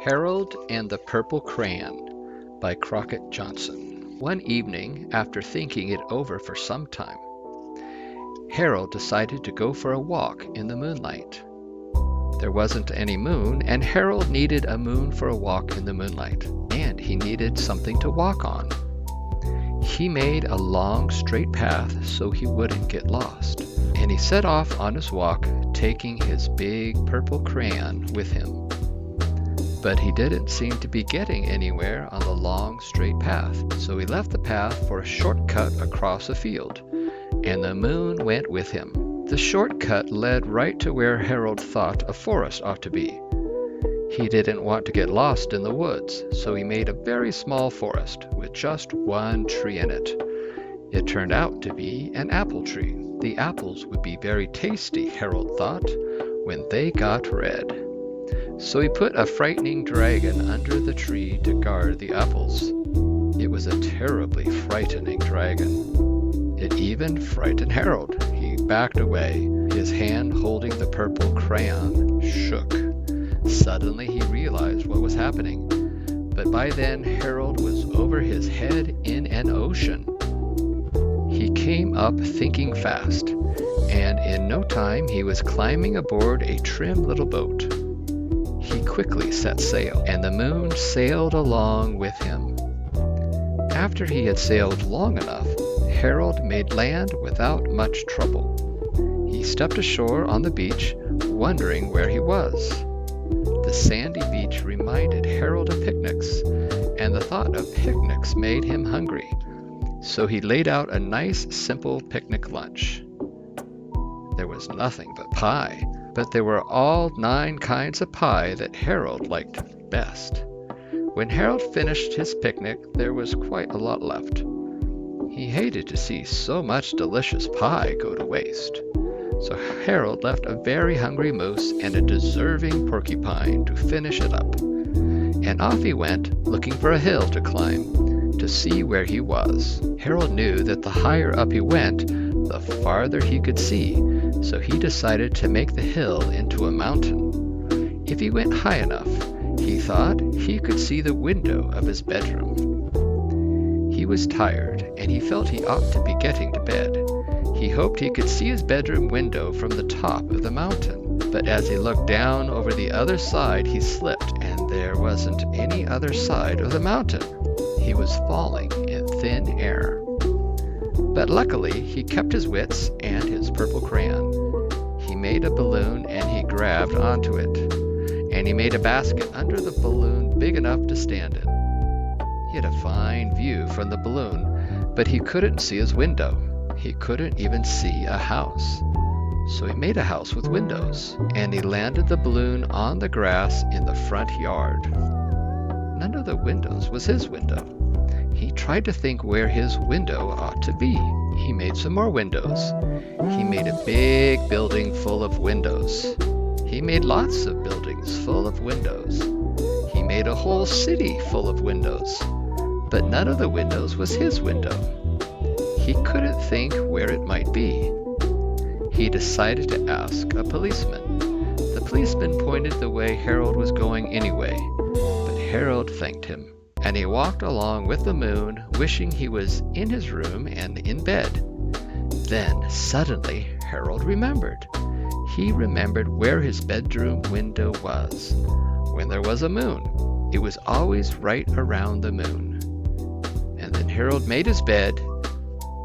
Harold and the Purple Crayon by Crockett Johnson. One evening, after thinking it over for some time, Harold decided to go for a walk in the moonlight. There wasn't any moon, and Harold needed a moon for a walk in the moonlight, and he needed something to walk on. He made a long, straight path so he wouldn't get lost, and he set off on his walk, taking his big purple crayon with him. But he didn't seem to be getting anywhere on the long, straight path, so he left the path for a shortcut across a field, and the moon went with him. The shortcut led right to where Harold thought a forest ought to be. He didn't want to get lost in the woods, so he made a very small forest with just one tree in it. It turned out to be an apple tree. The apples would be very tasty, Harold thought, when they got red. So he put a frightening dragon under the tree to guard the apples. It was a terribly frightening dragon. It even frightened Harold. He backed away. His hand holding the purple crayon shook. Suddenly he realized what was happening. But by then Harold was over his head in an ocean. He came up thinking fast, and in no time he was climbing aboard a trim little boat. He quickly set sail, and the moon sailed along with him. After he had sailed long enough, Harold made land without much trouble. He stepped ashore on the beach, wondering where he was. The sandy beach reminded Harold of picnics, and the thought of picnics made him hungry. So he laid out a nice, simple picnic lunch. There was nothing but pie, but there were all 9 kinds of pie that Harold liked best. When Harold finished his picnic, there was quite a lot left. He hated to see so much delicious pie go to waste. So Harold left a very hungry moose and a deserving porcupine to finish it up. And off he went, looking for a hill to climb, to see where he was. Harold knew that the higher up he went, the farther he could see, so he decided to make the hill into a mountain. If he went high enough, he thought he could see the window of his bedroom. He was tired, and he felt he ought to be getting to bed. He hoped he could see his bedroom window from the top of the mountain, but as he looked down over the other side, he slipped, and there wasn't any other side of the mountain. He was falling in thin air. But luckily, he kept his wits and his purple crayon. He made a balloon and he grabbed onto it. And he made a basket under the balloon big enough to stand in. He had a fine view from the balloon, but he couldn't see his window. He couldn't even see a house. So he made a house with windows, and he landed the balloon on the grass in the front yard. None of the windows was his window. He tried to think where his window ought to be. He made some more windows. He made a big building full of windows. He made lots of buildings full of windows. He made a whole city full of windows. But none of the windows was his window. He couldn't think where it might be. He decided to ask a policeman. The policeman pointed the way Harold was going anyway, but Harold thanked him. And he walked along with the moon, wishing he was in his room and in bed. Then, suddenly, Harold remembered. He remembered where his bedroom window was. When there was a moon, it was always right around the moon. And then Harold made his bed.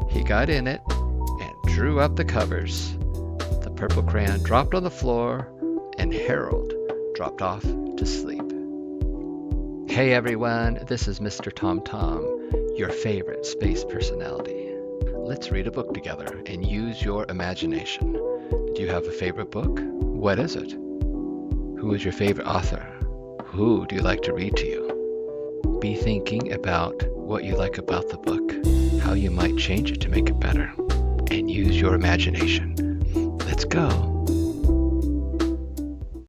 He got in it and drew up the covers. The purple crayon dropped on the floor, and Harold dropped off to sleep. Hey everyone, this is Mr. Tom Tom, your favorite space personality. Let's read a book together and use your imagination. Do you have a favorite book? What is it? Who is your favorite author? Who do you like to read to you? Be thinking about what you like about the book, how you might change it to make it better, and use your imagination. Let's go.